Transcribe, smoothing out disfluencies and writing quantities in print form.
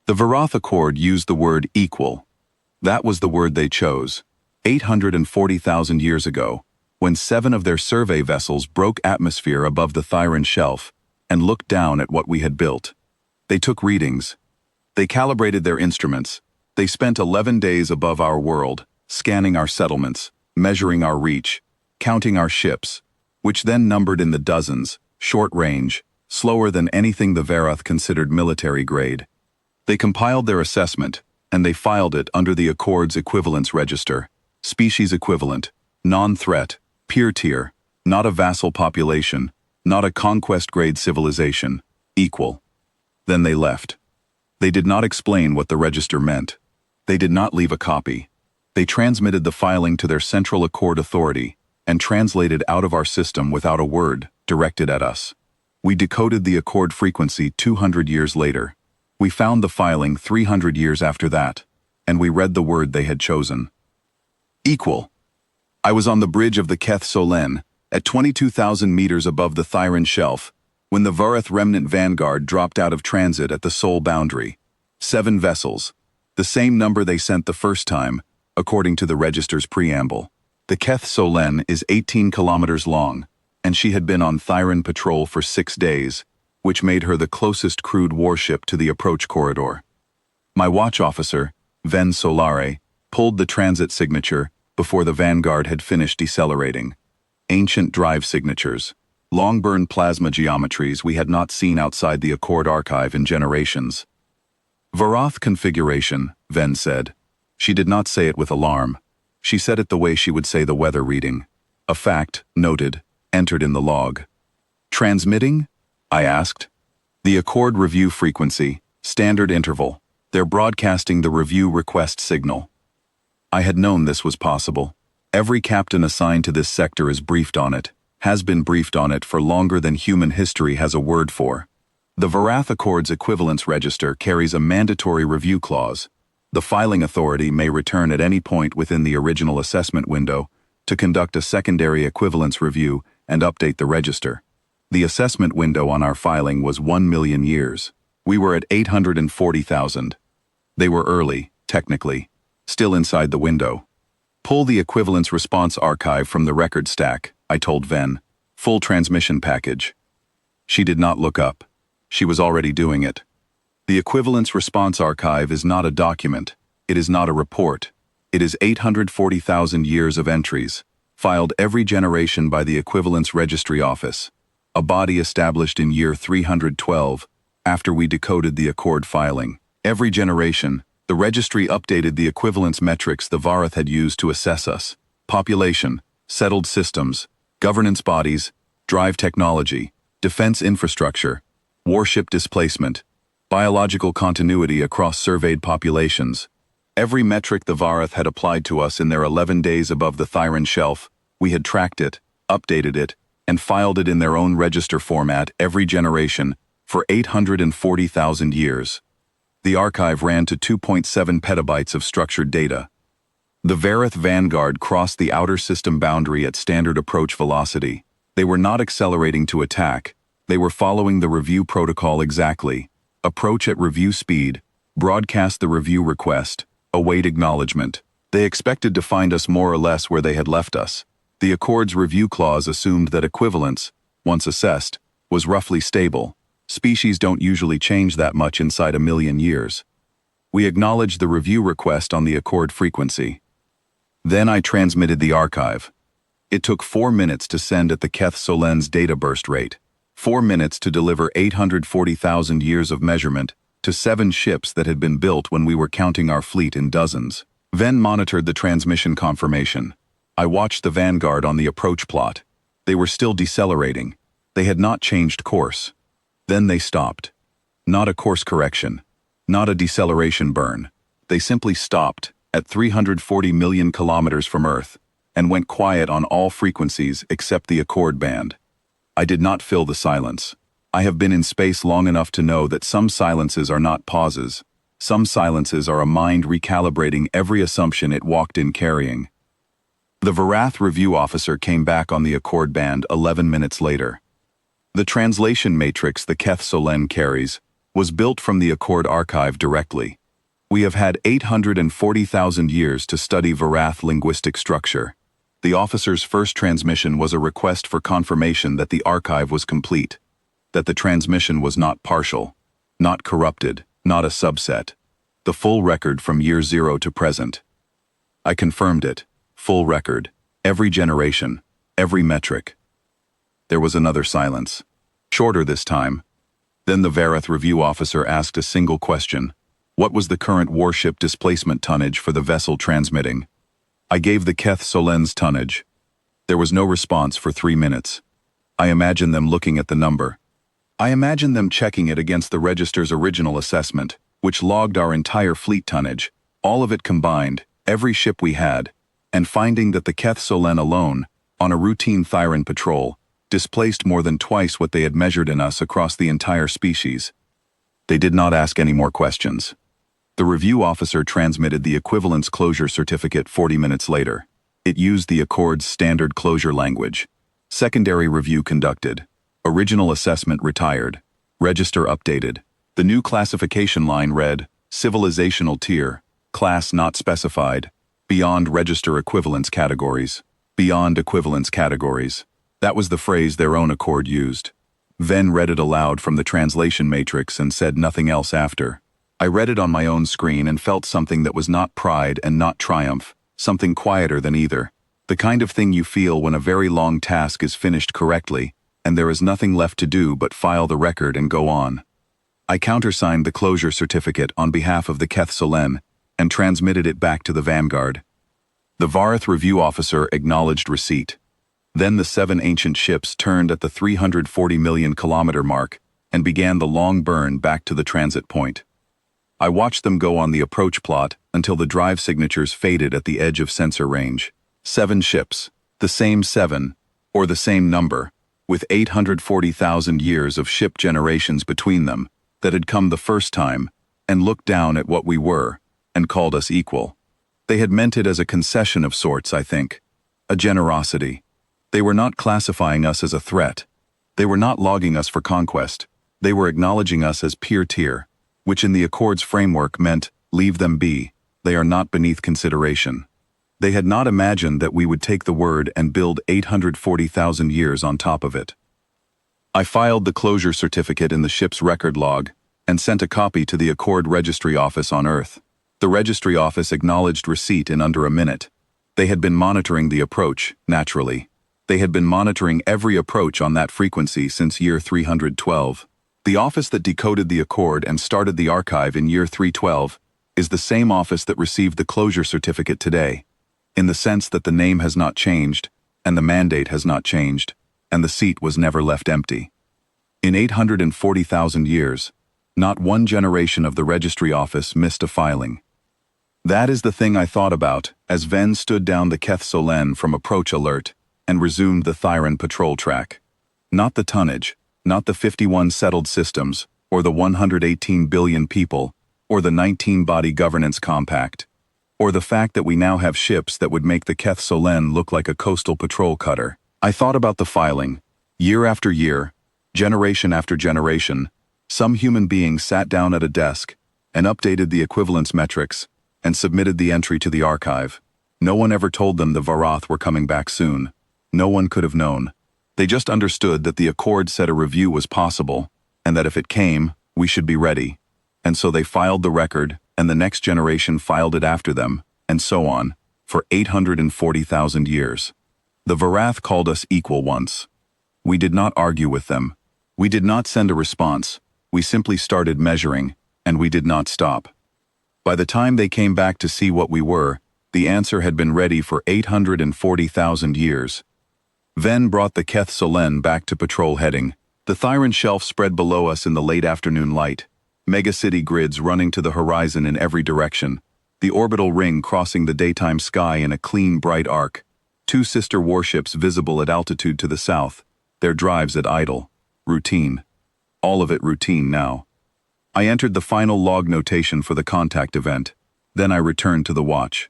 The Varath Accord used the word equal. That was the word they chose, 840,000 years ago, when 7 of their survey vessels broke atmosphere above the Thyran Shelf and looked down at what we had built. They took readings. They calibrated their instruments. They spent 11 days above our world, scanning our settlements, measuring our reach, counting our ships, which then numbered in the dozens, short range, slower than anything the Varath considered military grade. They compiled their assessment, and they filed it under the Accord's equivalence register, species equivalent, non-threat, peer tier, not a vassal population, not a conquest-grade civilization, equal. Then they left. They did not explain what the register meant. They did not leave a copy. They transmitted the filing to their central Accord authority and translated out of our system without a word directed at us. We decoded the Accord frequency 200 years later. We found the filing 300 years after that, and we read the word they had chosen. Equal. I was on the bridge of the Keth Solen, at 22,000 meters above the Thyran Shelf, when the Varath Remnant Vanguard dropped out of transit at the Sol boundary. 7 vessels, the same number they sent the first time, according to the register's preamble. The Keth Solen is 18 kilometers long, and she had been on Thyran patrol for 6 days, which made her the closest crewed warship to the approach corridor. My watch officer, Ven Solare, pulled the transit signature before the Vanguard had finished decelerating. Ancient drive signatures, long-burn plasma geometries we had not seen outside the Accord archive in generations. Varath configuration, Ven said. She did not say it with alarm. She said it the way she would say the weather reading. A fact, noted, entered in the log. Transmitting? I asked. The Accord review frequency, standard interval. They're broadcasting the review request signal. I had known this was possible. Every captain assigned to this sector is briefed on it, has been briefed on it for longer than human history has a word for. The Varath Accord's equivalence register carries a mandatory review clause. The filing authority may return at any point within the original assessment window to conduct a secondary equivalence review and update the register. The assessment window on our filing was 1 million years. We were at 840,000. They were early, technically, still inside the window. Pull the equivalence response archive from the record stack, I told Ven. Full transmission package. She did not look up. She was already doing it. The equivalence response archive is not a document. It is not a report. It is 840,000 years of entries, filed every generation by the Equivalence Registry Office, a body established in year 312, after we decoded the Accord filing. Every generation, the registry updated the equivalence metrics the Varath had used to assess us: population, settled systems, governance bodies, drive technology, defense infrastructure, warship displacement, biological continuity across surveyed populations. Every metric the Varath had applied to us in their 11 days above the Thyran Shelf, we had tracked it, updated it, and filed it in their own register format every generation for 840,000 years. The archive ran to 2.7 petabytes of structured data. The Varath Vanguard crossed the outer system boundary at standard approach velocity. They were not accelerating to attack. They were following the review protocol exactly. Approach at review speed, broadcast the review request, await acknowledgement. They expected to find us more or less where they had left us. The Accord's review clause assumed that equivalence, once assessed, was roughly stable. Species don't usually change that much inside a million years. We acknowledged the review request on the Accord frequency. Then I transmitted the archive. It took 4 minutes to send at the Keth Solen's data burst rate, 4 minutes to deliver 840,000 years of measurement to 7 ships that had been built when we were counting our fleet in dozens. Ven monitored the transmission confirmation. I watched the Vanguard on the approach plot. They were still decelerating. They had not changed course. Then they stopped. Not a course correction. Not a deceleration burn. They simply stopped at 340 million kilometers from Earth and went quiet on all frequencies except the Accord band. I did not fill the silence. I have been in space long enough to know that some silences are not pauses. Some silences are a mind recalibrating every assumption it walked in carrying. The Varath review officer came back on the Accord band 11 minutes later. The translation matrix the Keth Solen carries was built from the Accord archive directly. We have had 840,000 years to study Varath linguistic structure. The officer's first transmission was a request for confirmation that the archive was complete, that the transmission was not partial, not corrupted, not a subset, the full record from year 0 to present. I confirmed it, full record, every generation, every metric. There was another silence, shorter this time. Then the Varath review officer asked a single question. What was the current warship displacement tonnage for the vessel transmitting? I gave the Keth Solen's tonnage. There was no response for 3 minutes. I imagined them looking at the number. I imagined them checking it against the register's original assessment, which logged our entire fleet tonnage, all of it combined, every ship we had, and finding that the Keth Solen alone, on a routine Thyran patrol, displaced more than twice what they had measured in us across the entire species. They did not ask any more questions. The review officer transmitted the equivalence closure certificate 40 minutes later. It used the Accord's standard closure language. Secondary review conducted. Original assessment retired. Register updated. The new classification line read, Civilizational Tier, Class Not Specified, Beyond Register Equivalence Categories. Beyond Equivalence Categories. That was the phrase their own Accord used. Ven read it aloud from the translation matrix and said nothing else after. I read it on my own screen and felt something that was not pride and not triumph, something quieter than either. The kind of thing you feel when a very long task is finished correctly, and there is nothing left to do but file the record and go on. I countersigned the closure certificate on behalf of the Keth Solen and transmitted it back to the Vanguard. The Varath review officer acknowledged receipt. Then the 7 ancient ships turned at the 340 million kilometer mark and began the long burn back to the transit point. I watched them go on the approach plot until the drive signatures faded at the edge of sensor range. 7 ships, the same 7, or the same number, with 840,000 years of ship generations between them, that had come the first time, and looked down at what we were, and called us equal. They had meant it as a concession of sorts, I think. A generosity. They were not classifying us as a threat. They were not logging us for conquest. They were acknowledging us as peer tier, which in the Accord's framework meant, leave them be, they are not beneath consideration. They had not imagined that we would take the word and build 840,000 years on top of it. I filed the closure certificate in the ship's record log and sent a copy to the Accord registry office on Earth. The registry office acknowledged receipt in under a minute. They had been monitoring the approach, naturally. They had been monitoring every approach on that frequency since year 312. The office that decoded the Accord and started the archive in year 312 is the same office that received the closure certificate today, in the sense that the name has not changed, and the mandate has not changed, and the seat was never left empty. In 840,000 years, not one generation of the registry office missed a filing. That is the thing I thought about as Ven stood down the Keth Solen from approach alert and resumed the Thyran patrol track. Not the tonnage, not the 51 settled systems, or the 118 billion people, or the 19-body governance compact, or the fact that we now have ships that would make the Keth Solen look like a coastal patrol cutter. I thought about the filing. Year after year, generation after generation, some human being sat down at a desk and updated the equivalence metrics and submitted the entry to the archive. No one ever told them the Varath were coming back soon. No one could have known. They just understood that the Accord said a review was possible, and that if it came, we should be ready. And so they filed the record, and the next generation filed it after them, and so on, for 840,000 years. The Varath called us equal once. We did not argue with them. We did not send a response. We simply started measuring, and we did not stop. By the time they came back to see what we were, the answer had been ready for 840,000 years. Ven brought the Keth Solen back to patrol heading. The Thyran shelf spread below us in the late afternoon light. Megacity grids running to the horizon in every direction. The orbital ring crossing the daytime sky in a clean, bright arc. 2 sister warships visible at altitude to the south. Their drives at idle. Routine. All of it routine now. I entered the final log notation for the contact event. Then I returned to the watch.